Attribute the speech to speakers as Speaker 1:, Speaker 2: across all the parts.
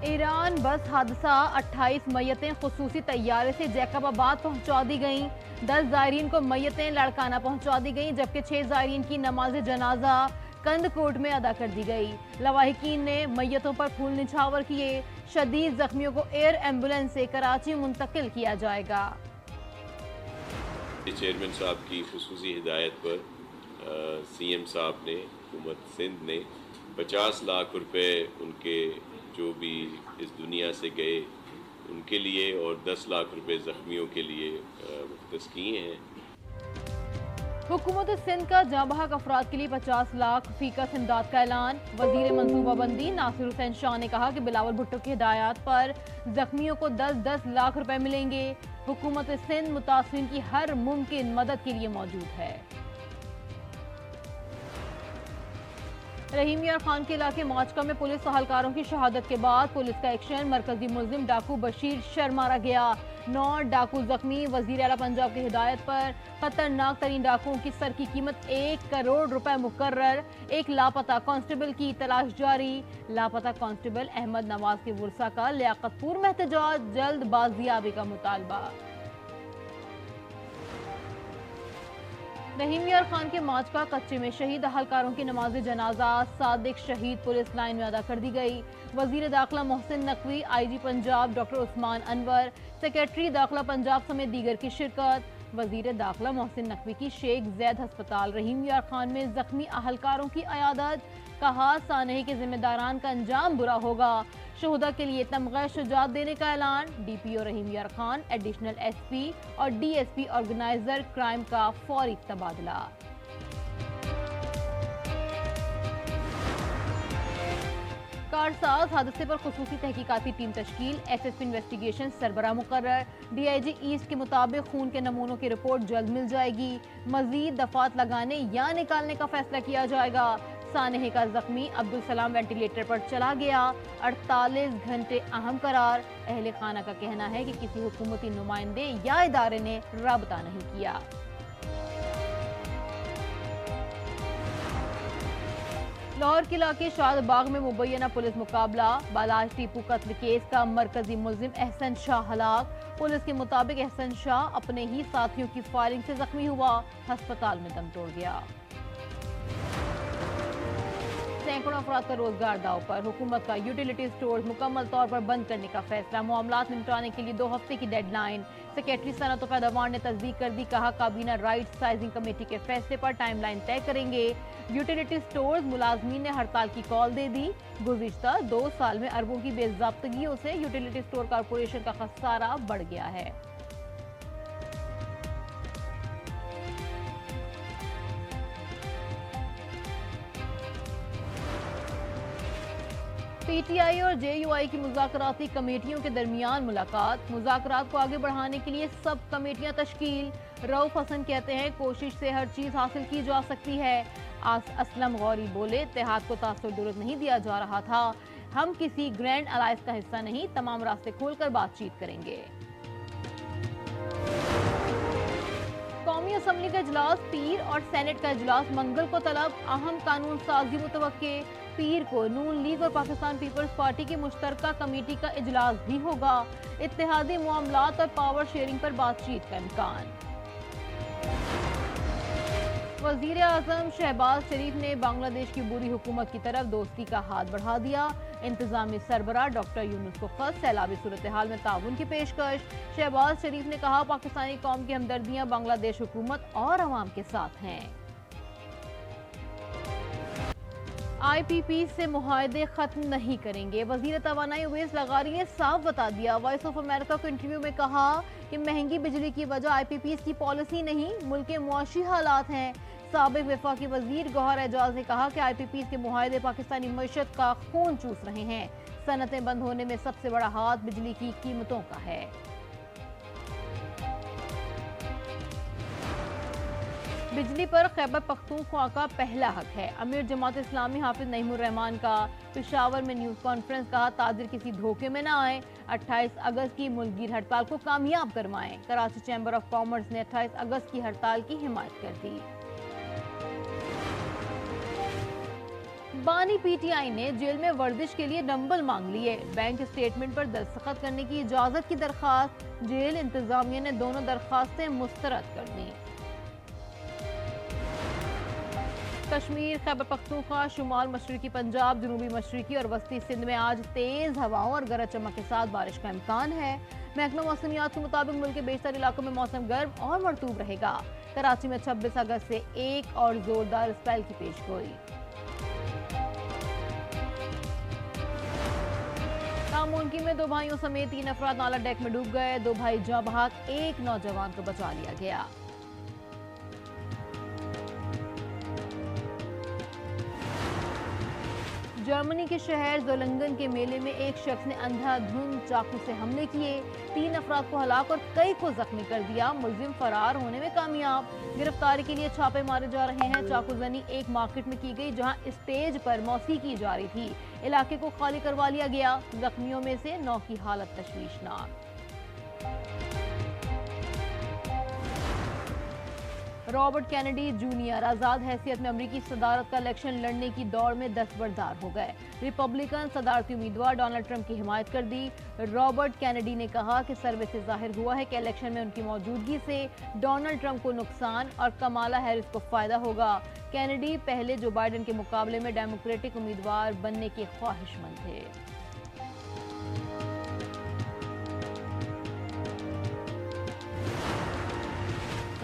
Speaker 1: Iran बस हादसा, 28 मैयतें खुसूसी तैयारे से जैकबाबाद पहुंचा दी गईं। 10 ज़ायरीन को मैयतें लाड़काना पहुंचा दी गईं, जबकि 6 ज़ायरीन की नमाज जनाजा कंदकोट में अदा कर दी गई। लवाहिकीन ने मैयतों पर फूल निछावर किए। शदीद जख्मियों को एयर एम्बुलेंस से कराची मुंतकिल किया जाएगा।
Speaker 2: चेयरमैन साहब की खुसूसी हिदायत पर सीएम साहब ने, हुकूमत सिंध ने 50 लाख रुपए उनके जो भी इस दुनिया से गए उनके लिए और 10 लाख रुपए ज़ख्मियों के लिए मुख्तस किए हैं।
Speaker 1: हुकूमत सिंध का जाँबहक अफराद के लिए 50 लाख फीकस इमदाद का ऐलान। वजीर मनसूबाबंदी नासिर हुसैन शाह ने कहा कि बिलावल भुट्टो की हिदायत पर जख्मियों को 10-10 लाख रुपए मिलेंगे। हुकूमत सिंध मुतासिरीन की हर मुमकिन मदद के लिए मौजूद है। रहीम यार खान के इलाके मौचका में पुलिस अहलकारों की शहादत के बाद पुलिस का एक्शन। मरकजी मुलजिम डाकू बशीर शर मारा गया। 9 डाकू जख्मी। वजीर आला पंजाब की हिदायत पर खतरनाक तरीन डाकुओं की सर की कीमत 1 करोड़ रुपए मुकर्रर। एक लापता कांस्टेबल की तलाश जारी। लापता कांस्टेबल अहमद नवाज के वर्सा का लियाकतपुर में एहतजाज, जल्द बाजियाबी का मुतालबा। रहीम यार खान के माचका कच्चे में शहीद अहलकारों की नमाज जनाजा सादिक शहीद पुलिस लाइन में अदा कर दी गई। वजीर दाखिला Mohsin Naqvi, IG Punjab doctor Usman Anwar, secretary दाखिला पंजाब समेत दीगर की शिरकत। वजीर दाखिला मोहसिन नकवी की शेख जैद अस्पताल रहीम यार खान में जख्मी अहलकारों की अयादत। कहा सानही के जिम्मेदारान का अंजाम बुरा होगा। शहुदा के लिए तमगा शुजात देने का ऐलान। DPO रहीम यार खान, एडिशनल SP और DSP ऑर्गेनाइजर क्राइम का फौरी तबादला। कारसाज हादसे पर खुसूसी तहकीकाती टीम तश्कील। SSP इन्वेस्टिगेशन सरबराह मुकर्रर। DIG ईस्ट के मुताबिक खून के नमूनों की रिपोर्ट जल्द मिल जाएगी। मजीद दफात लगाने या निकालने का फैसला किया जाएगा। सानहे का जख्मी अब्दुल सलाम वेंटिलेटर पर चला गया। 48 घंटे अहम करार। अहले खाना का कहना है कि किसी हुकूमती नुमाइंदे या इदारे ने राबता नहीं किया। लाहौर के इलाके शादबाग में मुबैना पुलिस मुकाबला। बालाज टीपू कत्ल केस का मरकजी मुलजिम एहसन शाह हलाक। पुलिस के मुताबिक एहसन शाह अपने ही साथियों की फायरिंग से जख्मी हुआ, अस्पताल में दम तोड़ गया। सैकड़ों अफराद का रोजगार दाव पर। हुकूमत का यूटिलिटी स्टोर्स मुकम्मल तौर पर बंद करने का फैसला। मामलात निपटाने के लिए 2 हफ्ते की डेडलाइन। सेक्रेटरी सनत और पैदावार ने तस्दीक कर दी। कहा काबीना राइट साइजिंग कमेटी के फैसले पर टाइमलाइन तय करेंगे। यूटिलिटी स्टोर्स मुलाजमीन ने हड़ताल की कॉल दे दी। गुज़िश्ता 2 साल में अरबों की बेज़ाब्तगियों से यूटिलिटी स्टोर कॉरपोरेशन का खसारा बढ़ गया है। PTI और JUI की मुज़ाकराती कमेटियों के दरमियान मुलाकात। मुज़ाकरात को आगे बढ़ाने के लिए सब कमेटियां तश्कील। रऊफ हसन कहते हैं कोशिश से हर चीज़ हासिल की जा सकती है। असलम गौरी बोले इत्तेहाद को तासुर नहीं दिया जा रहा था। हम किसी ग्रैंड अलायंस का हिस्सा नहीं, तमाम रास्ते खोलकर बातचीत करेंगे। कौमी असम्बली का इजलास पीर और सेनेट का इजलास मंगल को तलब। अहम कानून साजी मुतवक्के। पीर को नून लीग और पाकिस्तान पीपल्स पार्टी की मुश्तरका कमेटी का इजलास भी होगा। इत्तेहादी मामलात और पावर शेयरिंग पर बातचीत का इम्कान। वजीर आजम शहबाज शरीफ ने बांग्लादेश की बुरी हुकूमत की तरफ दोस्ती का हाथ बढ़ा दिया। इंतजामी सरबराह डॉक्टर यूनुस को खत। सैलाबी सूरत हाल में ताउन की पेशकश। शहबाज शरीफ ने कहा पाकिस्तानी कौम की हमदर्दियां बांग्लादेश हुकूमत और अवाम के साथ हैं। IPP से मुआहदे खत्म नहीं करेंगे। वजीर तवानाई उवैस लगारी ने साफ बता दिया। वॉइस ऑफ अमेरिका को इंटरव्यू में कहा कि महंगी बिजली की वजह IPP की पॉलिसी नहीं, मुल्क के मुआशी हालात हैं। साबिक वफाकी वजीर गौहर एजाज ने कहा कि IPP के मुआहदे पाकिस्तानी मईशत का खून चूस रहे हैं। सनतें बंद होने में सबसे बड़ा हाथ बिजली की कीमतों का है। बिजली पर खैबर पख्तूनख्वा का पहला हक है। अमीर जमात इस्लामी हाफिज नईमुर रहमान का पेशावर में न्यूज़ कॉन्फ्रेंस। कहा ताजिर किसी धोखे में ना आए। 28 अगस्त की मुल्कगीर हड़ताल को कामयाब करवाएं। कराची चैम्बर ऑफ कॉमर्स ने 28 अगस्त की हड़ताल की हिमायत कर दी। बानी पीटीआई ने जेल में वर्जिश के लिए डंबल मांग लिए। बैंक स्टेटमेंट पर दस्तखत करने की इजाजत की दरखास्त, जेल इंतजामिया ने दोनों दरखास्तें मुस्तरद कर दी। कश्मीर, खैबर पख्तूनख्वा, शुमाल मशरकी पंजाब, जनूबी मशरकी और वस्ती सिंध में आज तेज हवाओं और गरज चमक के साथ बारिश का इम्कान है। महकमा मौसमियात के मुताबिक मुल्क के बेशतर इलाकों में मौसम गर्म और मरतूब रहेगा। कराची में 26 अगस्त से एक और जोरदार स्पेल की पेशगोई। तामुनकी में 2 भाइयों समेत 3 अफराद नाला डेक में डूब गए। 2 भाई जाँ बहक, 1 नौजवान को बचा लिया गया। जर्मनी के शहर जोलंगन के मेले में एक शख्स ने अंधाधुंध चाकू से हमले किए। 3 अफराद को हलाक और कई को जख्मी कर दिया। मुलजिम फरार होने में कामयाब। गिरफ्तारी के लिए छापे मारे जा रहे हैं। चाकूजनी एक मार्केट में की गई जहां स्टेज पर मौसीकी की जा रही थी। इलाके को खाली करवा लिया गया। जख्मियों में से 9 की हालत तशवीशनाक। रॉबर्ट कैनेडी जूनियर आज़ाद हैसियत में अमरीकी सदारत का इलेक्शन लड़ने की दौड़ में दस्तबरदार हो गए। रिपब्लिकन सदारती उम्मीदवार डोनाल्ड ट्रंप की हिमायत कर दी। रॉबर्ट कैनेडी ने कहा कि सर्वे से जाहिर हुआ है कि इलेक्शन में उनकी मौजूदगी से डोनाल्ड ट्रंप को नुकसान और कमाला हैरिस को फायदा होगा। कैनेडी पहले जो बाइडेन के मुकाबले में डेमोक्रेटिक उम्मीदवार बनने के ख्वाहिशमंद थे।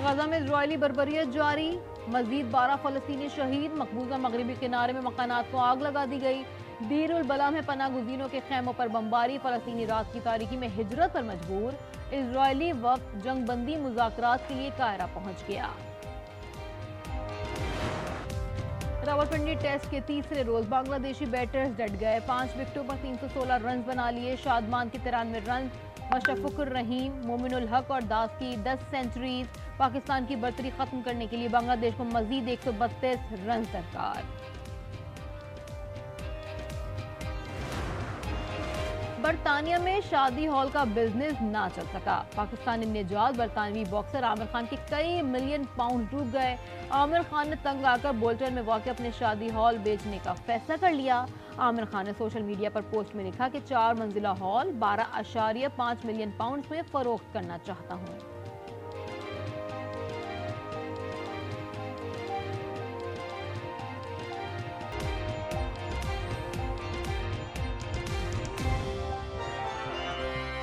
Speaker 1: गजा में इजरायली बर्बरियत जारी, मजीद 12 फलस्तीनी शहीद। मकबूजा मगरबी किनारे में मकानात को आग लगा दी गई। दीर उल बला में पनाह गुज़ीरों के खैमों पर बमबारी। फलस्तीनी रात की तारीकी में हिजरत पर मजबूर। इजरायली वक्त जंगबंदी मुज़ाकरात के लिए कायरा पहुंच गया। रावलपिंडी टेस्ट के तीसरे रोज बांग्लादेशी बैटर्स डट गए। 5 विकेटों पर 316 रन बना लिए। शादमान की 93 रन, मशफुकुर रहीम, मोमिनुल हक और दास की 10 सेंचुरीज। पाकिस्तान की बर्तरी खत्म करने के लिए बांग्लादेश को मजीद 132 रन दरकार। बरतानिया में शादी हॉल का बिजनेस ना चल सका। पाकिस्तानी निजात बरतानवी बॉक्सर आमिर खान के कई मिलियन पाउंड डूब गए। आमिर खान ने तंग आकर बोल्टन में वाक़ अपने शादी हॉल बेचने का फैसला कर लिया। आमिर खान ने सोशल मीडिया पर पोस्ट में लिखा कि 4 मंजिला हॉल 12.5 मिलियन पाउंड में फरोख्त करना चाहता हूँ।